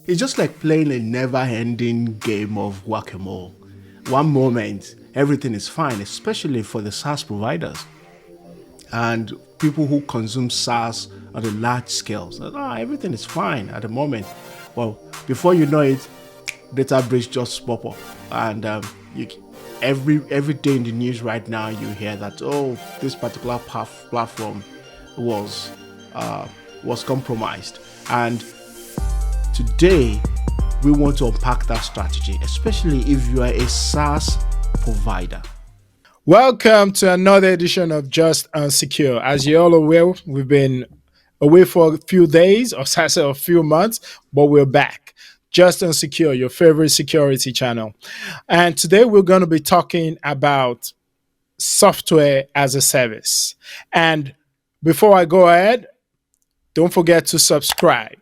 It's just like playing a never-ending game of whack-a-mole. One moment, everything is fine, especially for the SaaS providers and people who consume SaaS on a large scale. So, everything is fine at the moment. Well, before you know it, data breach just pop up, and you, every day in the news right now, you hear that this particular platform was was compromised, and today, we want to unpack that strategy, especially if you are a SaaS provider. Welcome to another edition of Just Unsecure. As you're all aware, we've been away for a few days, or I say a few months, but we're back. Just Unsecure, your favorite security channel. And today we're going to be talking about software as a service. And before I go ahead, don't forget to subscribe.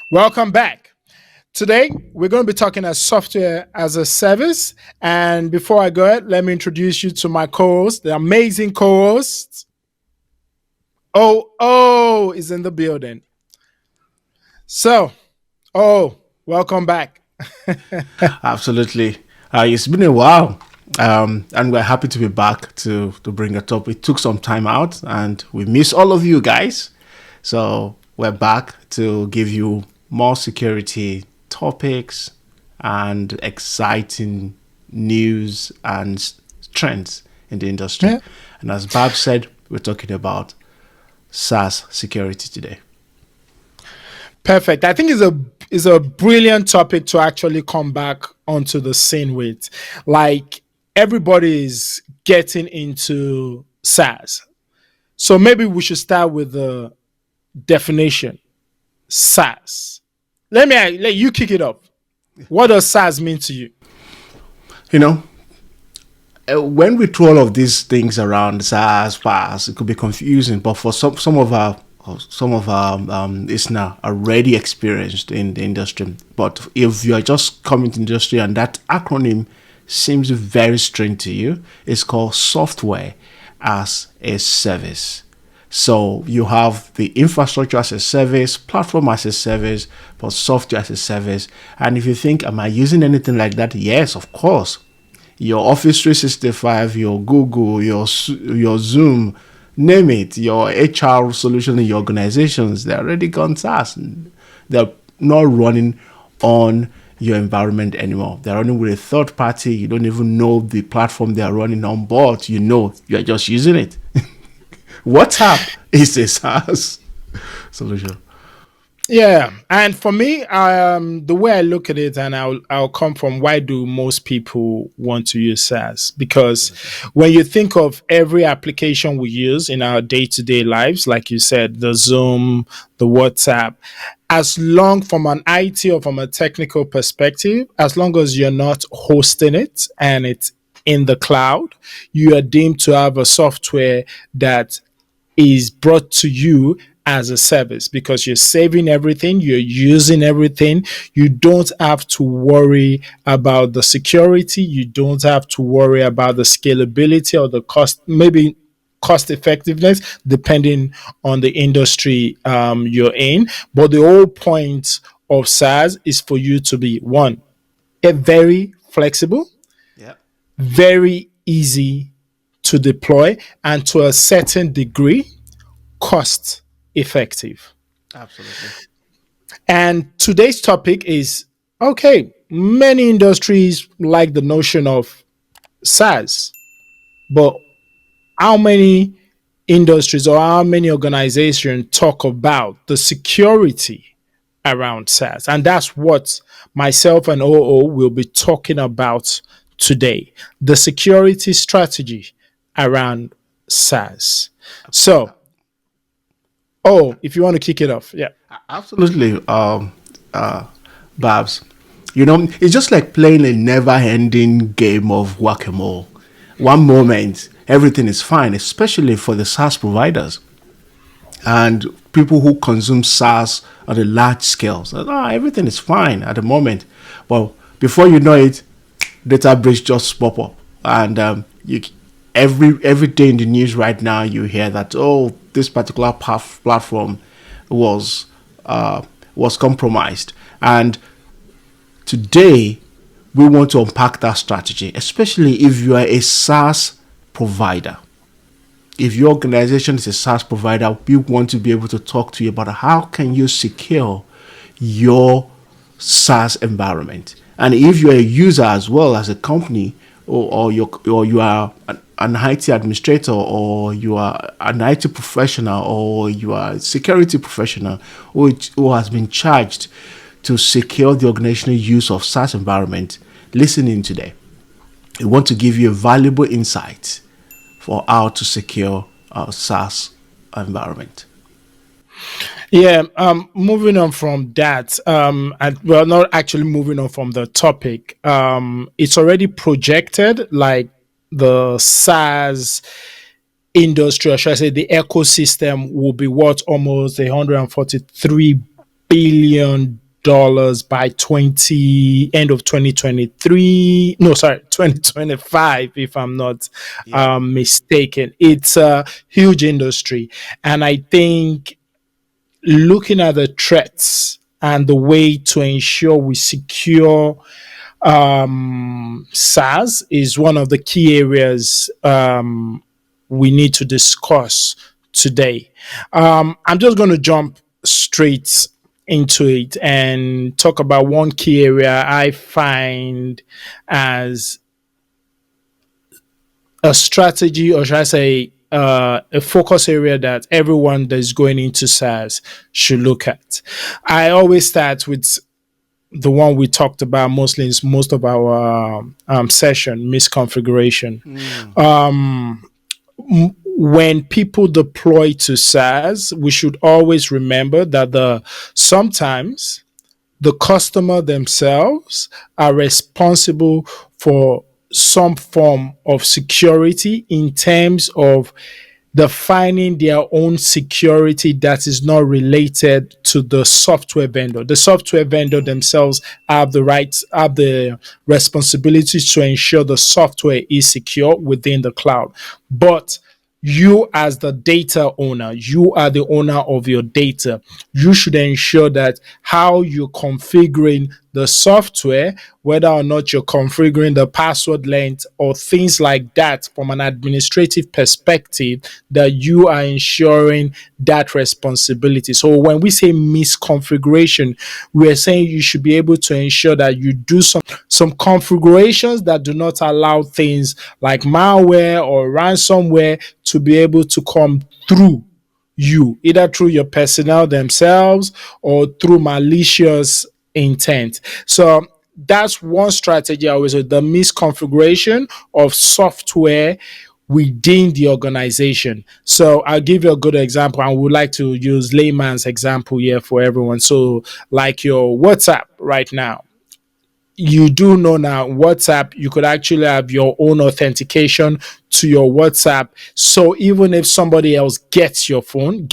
Welcome back. Today, we're going to be talking about software as a service. And before I go ahead, let me introduce you to my co-host, the amazing co-host. OO is in the building. So, welcome back. Absolutely. It's been a while. And we're happy to be back to bring it up. It took some time out and we miss all of you guys. So we're back to give you more security topics and exciting news and trends in the industry. Yeah. And as Babz said, we're talking about SaaS security today. Perfect. I think it's a brilliant topic to actually come back onto the scene with. Like, everybody is getting into SaaS. So maybe we should start with the definition. SaaS. Let you kick it off. What does SaaS mean to you? You know, when we throw all of these things around, SaaS, PaaS, it could be confusing. But for some of our listeners already experienced in the industry. But if you are just coming to the industry and that acronym seems very strange to you, it's called software as a service. So you have the infrastructure as a service, platform as a service, but software as a service. And if you think, am I using anything like that? Yes, of course. Your Office 365, your Google, your Zoom, name it, your HR solution in your organizations, they're already gone SaaS. They're not running on your environment anymore. They're running with a third party. You don't even know the platform they're running on, but you're just using it. WhatsApp is a SaaS solution. Yeah, and for me, the way I look at it, and I'll come from why do most people want to use SaaS? Because when you think of every application we use in our day-to-day lives, like you said, the Zoom, the WhatsApp, as long from an IT or from a technical perspective, as long as you're not hosting it and it's in the cloud, you are deemed to have a software that is brought to you as a service because you're saving everything, you're using everything. You don't have to worry about the security. You don't have to worry about the scalability or the cost, maybe cost effectiveness, depending on the industry you're in. But the whole point of SaaS is for you to be very flexible, very easy to deploy, and to a certain degree, cost effective. Absolutely. And today's topic is, many industries like the notion of SaaS, but how many industries or how many organizations talk about the security around SaaS? And that's what myself and OO will be talking about today, the security strategy around SaaS. So, if you want to kick it off. Yeah. Absolutely, Babz. It's just like playing a never-ending game of whack-a-mole. One moment, everything is fine, especially for the SaaS providers and people who consume SaaS on a large scale. So, everything is fine at the moment. Well, before you know it, data breach just pop up, and every day in the news right now, you hear that this particular platform was was compromised. And today, we want to unpack that strategy, especially if you are a SaaS provider. If your organization is a SaaS provider, we want to be able to talk to you about how can you secure your SaaS environment. And if you're a user as well as a company, or you are an IT administrator, or you are an IT professional, or you are a security professional who has been charged to secure the organizational use of SaaS environment, listen in today. We want to give you a valuable insight for how to secure our SaaS environment. Yeah, moving on from that, well, not actually moving on from the topic. It's already projected like the SaaS industry, or should I say the ecosystem, will be worth almost $143 billion by end of 2023. No, sorry, 2025, if I'm not mistaken. It's a huge industry. And I think looking at the threats and the way to ensure we secure SaaS is one of the key areas we need to discuss today. I'm just going to jump straight into it and talk about one key area I find as a strategy, or should I say, a focus area that everyone that is going into SaaS should look at. I always start with the one we talked about mostly in most of our session, misconfiguration. When people deploy to SaaS, we should always remember that sometimes the customer themselves are responsible for some form of security in terms of defining their own security that is not related to the software vendor. The software vendor themselves have the responsibility to ensure the software is secure within the cloud. But you, as the data owner, you are the owner of your data. You should ensure that how you're configuring the software, whether or not you're configuring the password length or things like that from an administrative perspective, that you are ensuring that responsibility. So when we say misconfiguration, we are saying you should be able to ensure that you do some configurations that do not allow things like malware or ransomware to be able to come through you, either through your personnel themselves or through malicious intent. So that's one strategy I always say, the misconfiguration of software within the organization. So I'll give you a good example. I would like to use layman's example here for everyone. So like your WhatsApp right now, you do know now WhatsApp, you could actually have your own authentication to your WhatsApp. So even if somebody else gets a phone,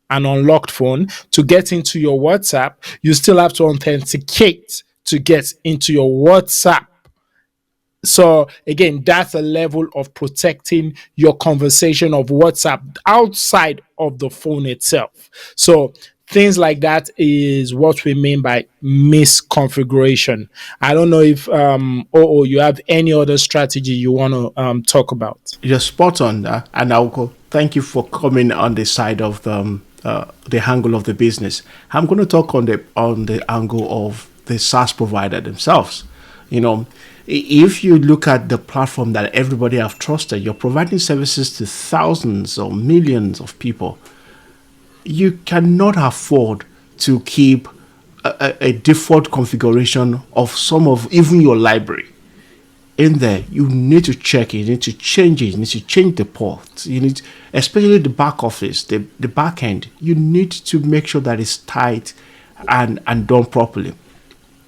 an unlocked phone, to get into your WhatsApp, you still have to authenticate to get into your WhatsApp. So again, that's a level of protecting your conversation of WhatsApp outside of the phone itself. So things like that is what we mean by misconfiguration. I don't know if OO, you have any other strategy you want to talk about. You're spot on that, and I'll go. Thank you for coming on the side of the angle of the business. I'm going to talk on the angle of the SaaS provider themselves. You know, if you look at the platform that everybody have trusted, you're providing services to thousands or millions of people. You cannot afford to keep a default configuration of some of even your library in there. You need to check it, you need to change it, you need to change the ports, you need, especially the back office, the back end, you need to make sure that it's tight and done properly.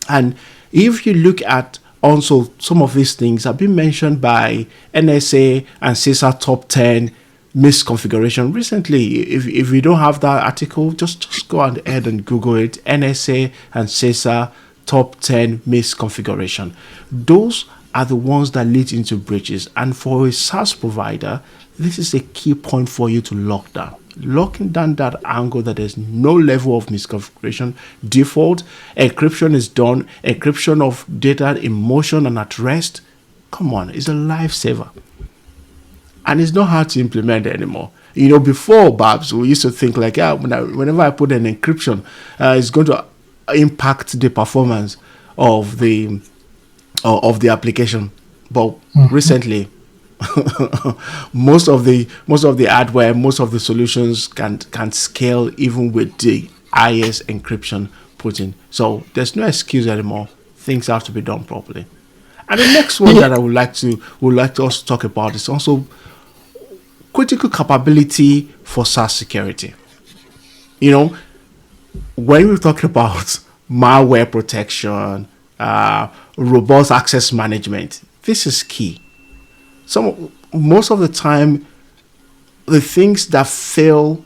And if you look at also some of these things have been mentioned by NSA and CISA top 10 misconfiguration recently. If you don't have that article, just go ahead and Google it. NSA and CISA top 10 misconfiguration. Those are the ones that lead into breaches. And for a SaaS provider, this is a key point for you to lock down. Locking down that angle that there's no level of misconfiguration, default, encryption is done, encryption of data in motion and at rest. Come on, it's a lifesaver. And it's not hard to implement anymore. Before Babz, we used to think like, whenever I put an encryption, it's going to impact the performance of the application. But recently, most of the hardware, most of the solutions can scale even with the highest encryption put in. So there's no excuse anymore. Things have to be done properly. And the next one that I would like to also talk about is also critical capability for SaaS security. When we talk about malware protection, robust access management, this is key. Most of the time, the things that fail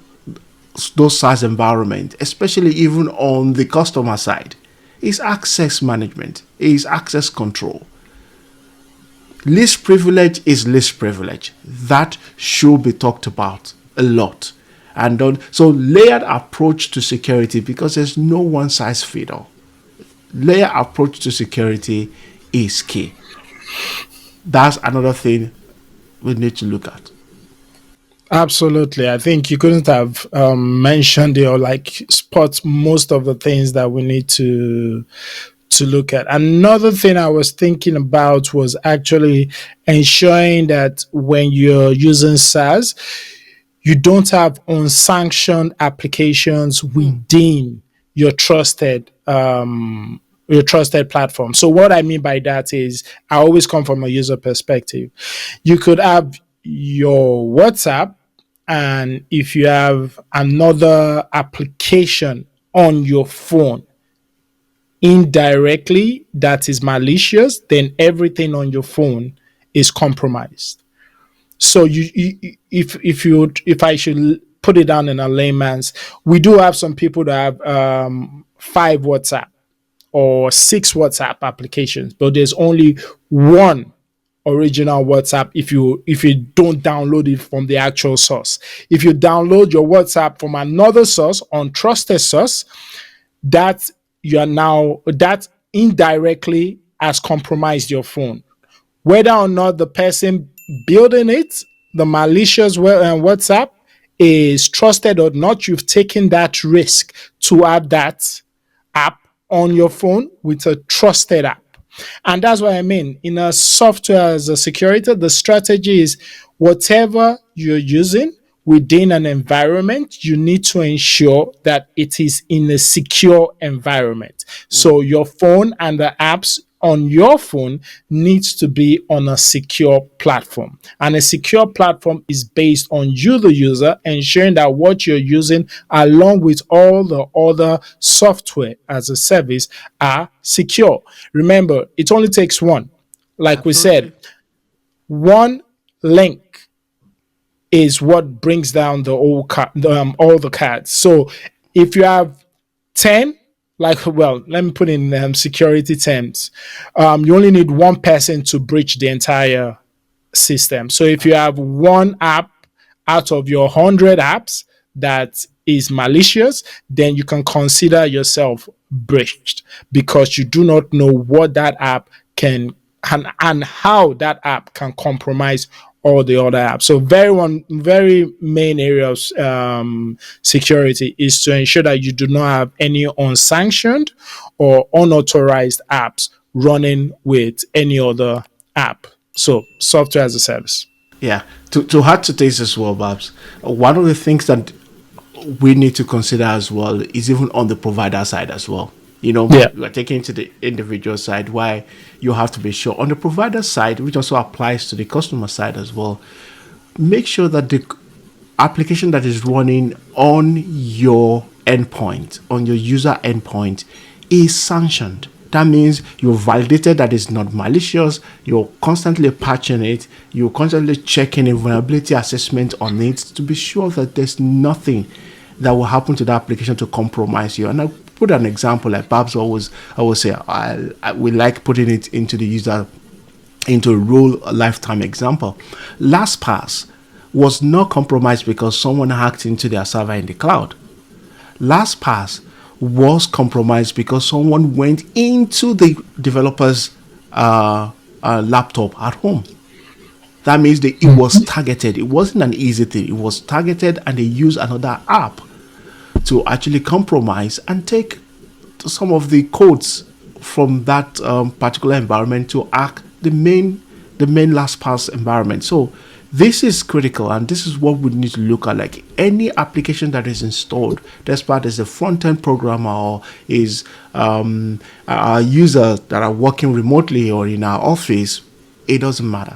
those SaaS environment, especially even on the customer side, is access management, is access control. Least privilege is least privilege. That should be talked about a lot. And so layered approach to security, because there's no one size fit all. Layered approach to security is key. That's another thing we need to look at. Absolutely. I think you couldn't have mentioned it or spot most of the things that we need to look at. Another thing I was thinking about was actually ensuring that when you're using SaaS, you don't have unsanctioned applications within your trusted platform. So what I mean by that is, I always come from a user perspective. You could have your WhatsApp, and if you have another application on your phone indirectly that is malicious, then everything on your phone is compromised. So if I should put it down in a layman's, we do have some people that have 5 WhatsApp or 6 WhatsApp applications, but there's only one original WhatsApp if you don't download it from the actual source. If you download your WhatsApp from another source, untrusted source, that indirectly has compromised your phone. Whether or not the person building it, the malicious WhatsApp, is trusted or not, you've taken that risk to have that app on your phone with a trusted app. And that's what I mean. In a software as a security, the strategy is whatever you're using within an environment, you need to ensure that it is in a secure environment. So your phone and the apps on your phone needs to be on a secure platform. And a secure platform is based on you, the user, ensuring that what you're using, along with all the other software as a service, are secure. Remember, it only takes one. Like Absolutely. We said, one link is what brings down all the cards. So if you have 10, let me put in security terms, you only need one person to breach the entire system. So if you have one app out of your 100 apps that is malicious, then you can consider yourself breached, because you do not know what that app can and how that app can compromise all the other apps. So very main area of security is to ensure that you do not have any unsanctioned or unauthorized apps running with any other app. So software as a service. Yeah. To add to this as well, Babz, one of the things that we need to consider as well is even on the provider side as well. We're taking to the individual side, why you have to be sure. On the provider side, which also applies to the customer side as well, make sure that the application that is running on your endpoint, on your user endpoint, is sanctioned. That means you're validated that it's not malicious, you're constantly patching it, you're constantly checking a vulnerability assessment on it to be sure that there's nothing that will happen to the application to compromise you. And I put an example like Babz always say, we like putting it into the user into a real lifetime example. LastPass was not compromised because someone hacked into their server in the cloud. LastPass was compromised because someone went into the developer's laptop at home. That means that it was targeted. It wasn't an easy thing. It was targeted, and they used another app to actually compromise and take some of the codes from that particular environment to hack the main LastPass environment. So this is critical, and this is what we need to look at. Like any application that is installed, despite as a front-end programmer or is our users that are working remotely or in our office, it doesn't matter.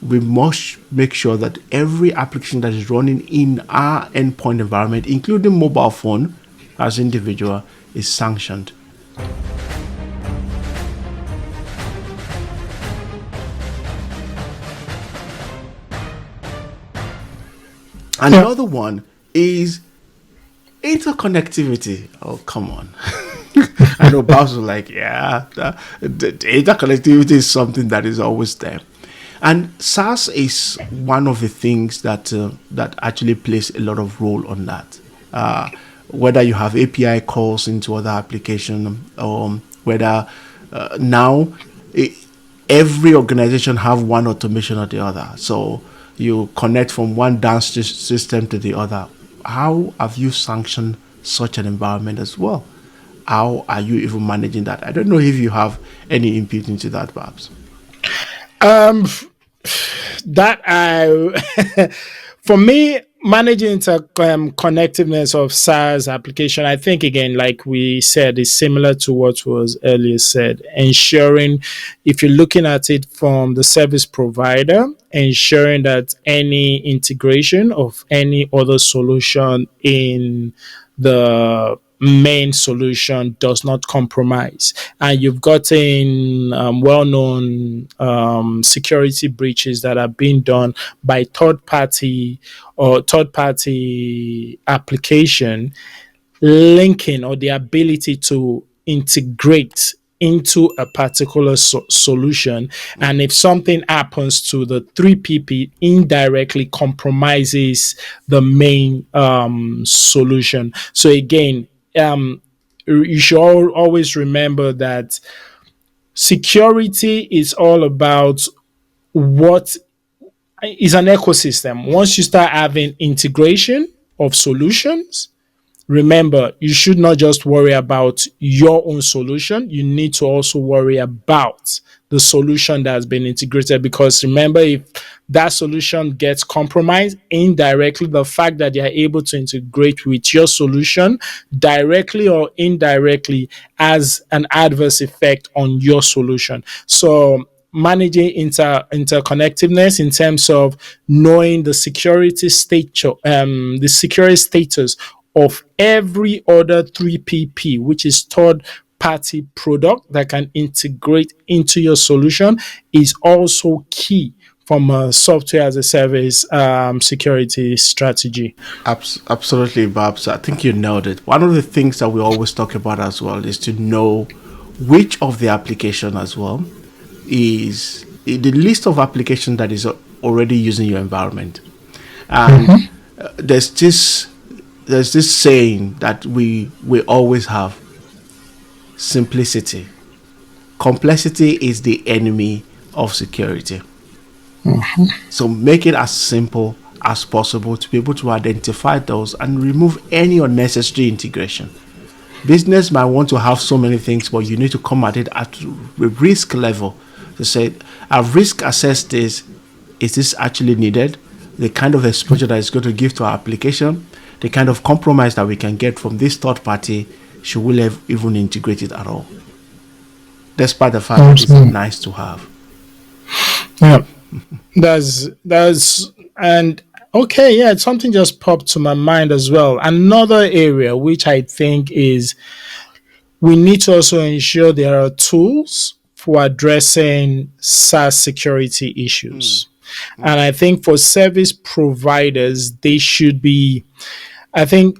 We must make sure that every application that is running in our endpoint environment, including mobile phone as individual, is sanctioned. Yeah. Another one is interconnectivity. Oh, come on. I know Babz was like, yeah, the interconnectivity is something that is always there. And SaaS is one of the things that actually plays a lot of role on that. Whether you have API calls into other application, whether now it, every organization have one automation or the other. So you connect from one dance system to the other. How have you sanctioned such an environment as well? How are you even managing that? I don't know if you have any input into that, Babs. Um, that I, for me, managing inter connectiveness of SaaS application, I think again, like we said, is similar to what was earlier said. Ensuring, if you're looking at it from the service provider, ensuring that any integration of any other solution in the main solution does not compromise. And you've gotten well-known security breaches that are being done by third-party application linking or the ability to integrate into a particular solution. And if something happens to the 3PP, indirectly compromises the main solution. So again, you should always remember that security is all about what is an ecosystem. Once you start having integration of solutions, remember, you should not just worry about your own solution. You need to also worry about the solution that has been integrated. Because remember, if that solution gets compromised indirectly, the fact that they are able to integrate with your solution directly or indirectly has an adverse effect on your solution. So managing interconnectiveness in terms of knowing the security status of every other 3PP, which is third party product that can integrate into your solution, is also key from a software as a service security strategy. Absolutely, Babs. I think you nailed it. One of the things that we always talk about as well is to know which of the application as well is the list of application that is already using your environment. And there's this saying that we always have: simplicity. Complexity is the enemy of security. So make it as simple as possible to be able to identify those and remove any unnecessary integration. Business might want to have so many things, but you need to come at it at a risk level to say, I've risk assessed this. Is this actually needed? The kind of exposure that it's going to give to our application, the kind of compromise that we can get from this third party, should we even integrate it at all? Despite the fact that it's nice to have. Yeah, that's and okay, yeah, something just popped to my mind as well. Another area which I think is we need to also ensure there are tools for addressing SaaS security issues. And I think for service providers, they should be, I think,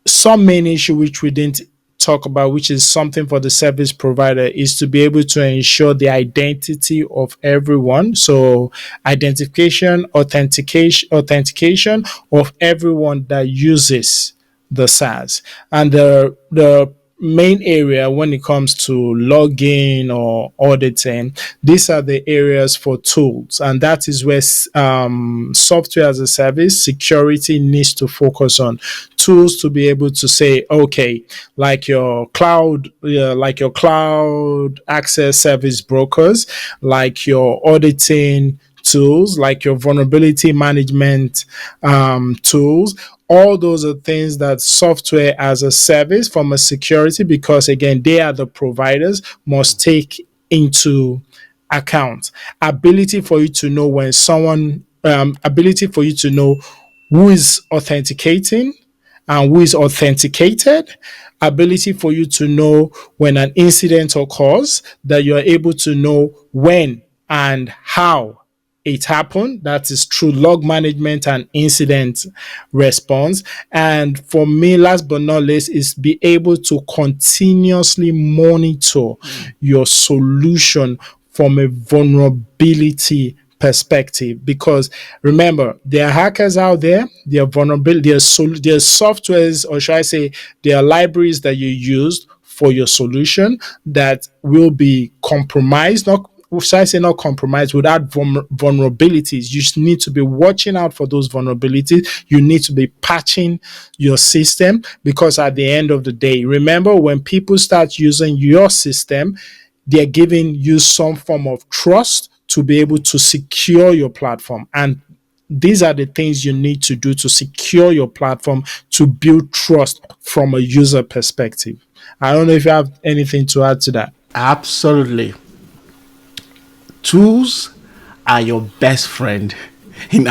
some main issue which we didn't talk about, which is something for the service provider, is to be able to ensure the identity of everyone. So authentication of everyone that uses the SaaS. And the main area when it comes to login or auditing, these are the areas for tools, and that is where software as a service security needs to focus on tools to be able to say, okay, like your cloud access service brokers, like your auditing tools, like your vulnerability management tools. All those are things that software as a service from a security, because again, they are the providers, must take into account. Ability for you to know when someone, ability for you to know who is authenticating and who is authenticated, ability for you to know when an incident occurs, that you're able to know when and how it happened. That is through log management and incident response. And for me, last but not least, is be able to continuously monitor your solution from a vulnerability perspective. Because remember, there are hackers out there, there are vulnerability, there are softwares, or should I say, there are libraries that you use for your solution that will be compromised, not should I say not compromised, without vulnerabilities. You need to be watching out for those vulnerabilities. You need to be patching your system, because at the end of the day, remember, when people start using your system, they're giving you some form of trust to be able to secure your platform. And these are the things you need to do to secure your platform, to build trust from a user perspective. I don't know if you have anything to add to that. Absolutely. Tools are your best friend in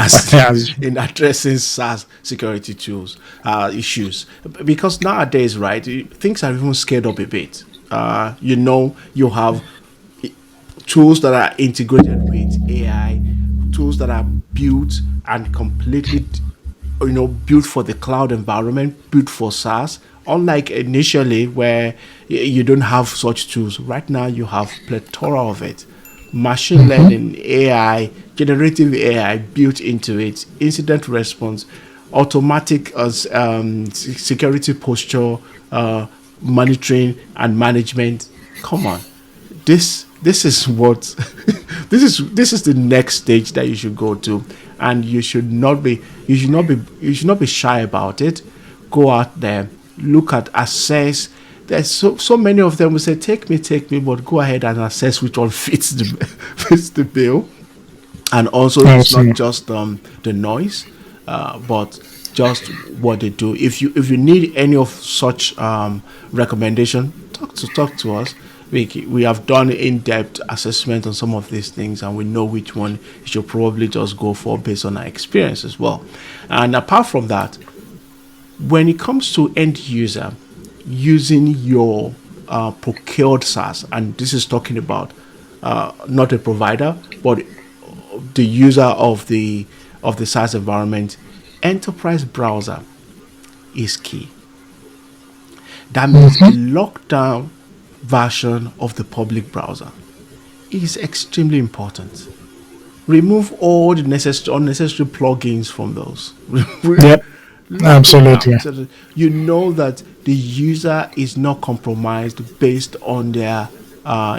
in addressing SaaS security tools issues, because nowadays, right, things are even scaled up a bit. You have tools that are integrated with AI, tools that are built and completely, built for the cloud environment, built for SaaS. Unlike initially where you don't have such tools, right now you have plethora of it. Machine learning, AI, generative AI built into it, incident response, automatic security posture monitoring and management. Come on, this is what this is the next stage that you should go to, and you should not be shy about it. Go out there, look at, assess. There's so many of them will say, take me, but go ahead and assess which one fits the fits the bill. And also, it's not just the noise, but just what they do. If you need any of such recommendation, talk to us. We have done in-depth assessment on some of these things, and we know which one you should probably just go for based on our experience as well. And apart from that, when it comes to end user using your procured SaaS, and this is talking about not a provider, but the user of the SaaS environment, enterprise browser is key. That means a lockdown version of the public browser is extremely important. Remove all the unnecessary plugins from those. Yep, Lock it absolutely. down so that you know that the user is not compromised based on their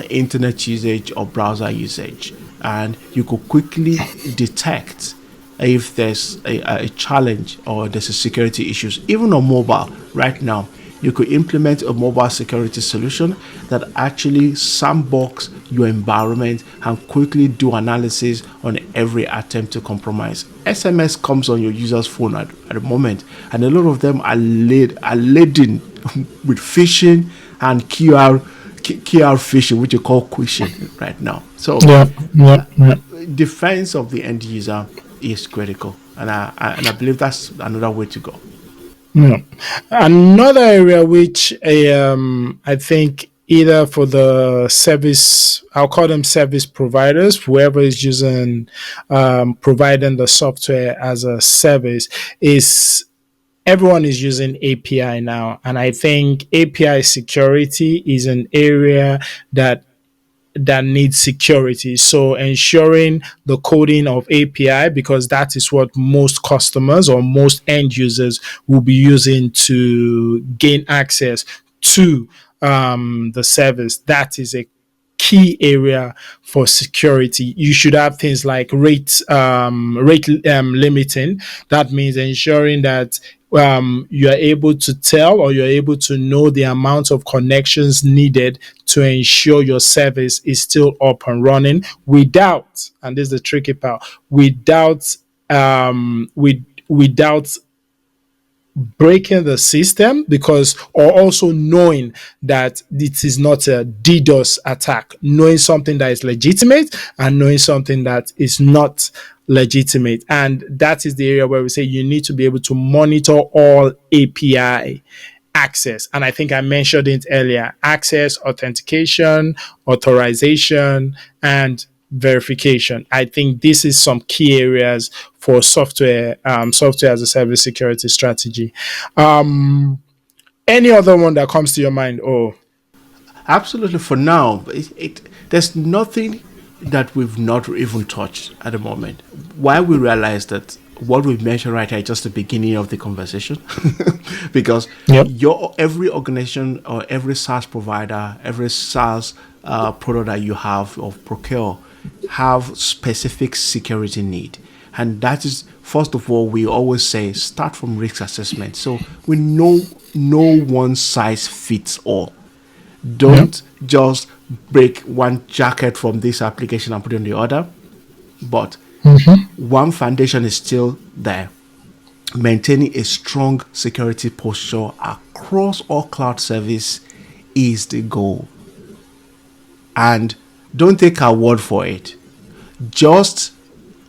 internet usage or browser usage, and you could quickly detect if there's a challenge or there's a security issues. Even on mobile right now, you could implement a mobile security solution that actually sandbox your environment and quickly do analysis on every attempt to compromise. SMS comes on your user's phone at the moment, and a lot of them are laden with phishing and QR phishing, which you call quishing right now. So Yeah, yeah, yeah. defense of the end user is critical, and I believe that's another way to go. Yeah. Another area which I think either for the service, I'll call them service providers, whoever is using providing the software as a service, is everyone is using API now. And I think API security is an area that needs security. So ensuring the coding of API, because that is what most customers or most end users will be using to gain access to the service. That is a key area for security. You should have things like rate limiting. That means ensuring that you are able to tell, or you're able to know the amount of connections needed to ensure your service is still up and running without, and this is the tricky part, without without breaking the system, because, or also knowing that it is not a DDoS attack, knowing something that is legitimate and knowing something that is not legitimate. And that is the area where we say you need to be able to monitor all API access. And I think I mentioned it earlier: access, authentication, authorization, and verification. I think this is some key areas for software as a service security strategy. Any other one that comes to your mind? Oh, Absolutely. For now, there's nothing that we've not even touched at the moment. Why we realize that what we've mentioned right here is just the beginning of the conversation, because yep. your every organization or every SaaS provider, every SaaS product that you have or procure have specific security need. And that is, first of all, we always say start from risk assessment. So we know no one size fits all. Yep. Don't just break one jacket from this application and put it on the other, but one foundation is still there. Maintaining a strong security posture across all cloud service is the goal. And don't take our word for it. Just just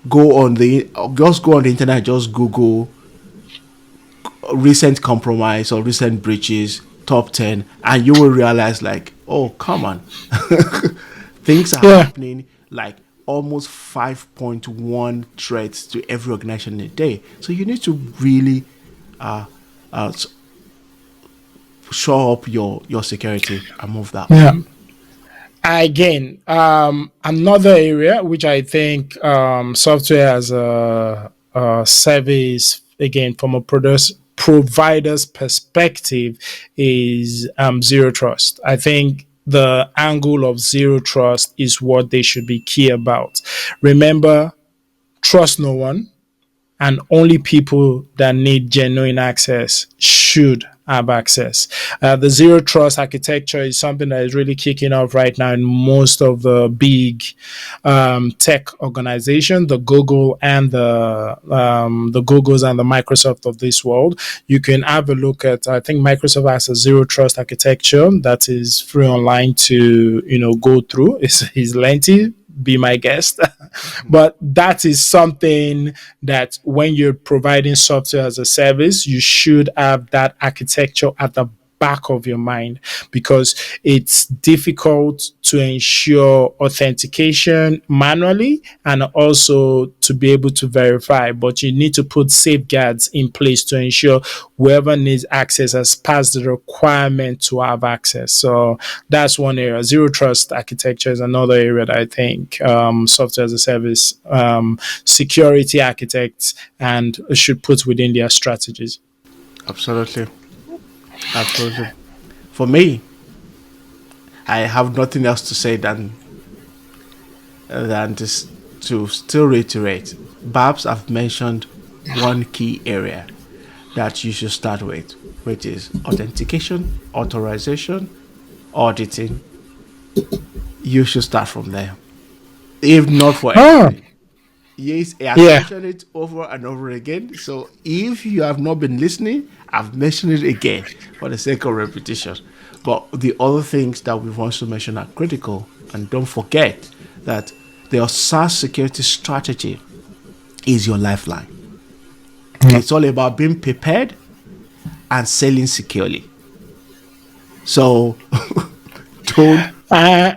go on the internet, just Google recent compromise or recent breaches top 10, and you will realize, like, oh, come on. Things are Yeah. happening like almost 5.1 threats to every organization in a day. So you need to really uh, uh, show up your security and move that way. Yeah. Again, another area which I think software as a service, again, from a provider's perspective, is zero trust. I think the angle of zero trust is what they should be key about. Remember, trust no one, and only people that need genuine access should have access. The zero trust architecture is something that is really kicking off right now in most of the big tech organizations, the Google and the Googles and the Microsoft of this world. You can have a look at. I think Microsoft has a zero trust architecture that is free online to go through. It's lengthy. Be my guest. But that is something that when you're providing software as a service, you should have that architecture at the back of your mind, because it's difficult to ensure authentication manually and also to be able to verify, but you need to put safeguards in place to ensure whoever needs access has passed the requirement to have access. So that's one area. Zero trust architecture is another area that I think software as a service security architects and should put within their strategies. Absolutely. Absolutely. For me, I have nothing else to say than this, to still reiterate. Babs have mentioned one key area that you should start with, which is authentication, authorization, auditing. You should start from there, if not for Ah, anything. Yes, I have yeah. mentioned it over and over again. So if you have not been listening, I've mentioned it again for the sake of repetition. But the other things that we want to mention are critical. And don't forget that the SaaS security strategy is your lifeline. It's all about being prepared and selling securely. So don't. Uh,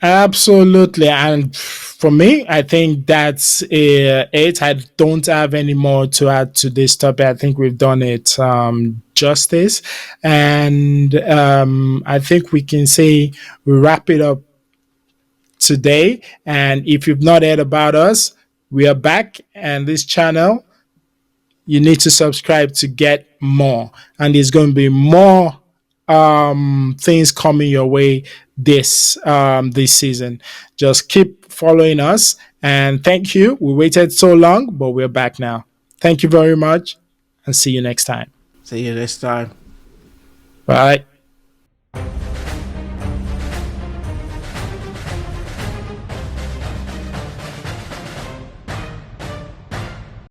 Absolutely. And for me, I think that's it. I don't have any more to add to this topic. I think we've done it justice. And I think we can say we wrap it up today. And if you've not heard about us, we are back, and this channel, you need to subscribe to get more. And there's going to be more things coming your way this season. Just keep following us, and thank you. We waited so long, but we're back now. Thank you very much, and see you next time. See you next time. Bye.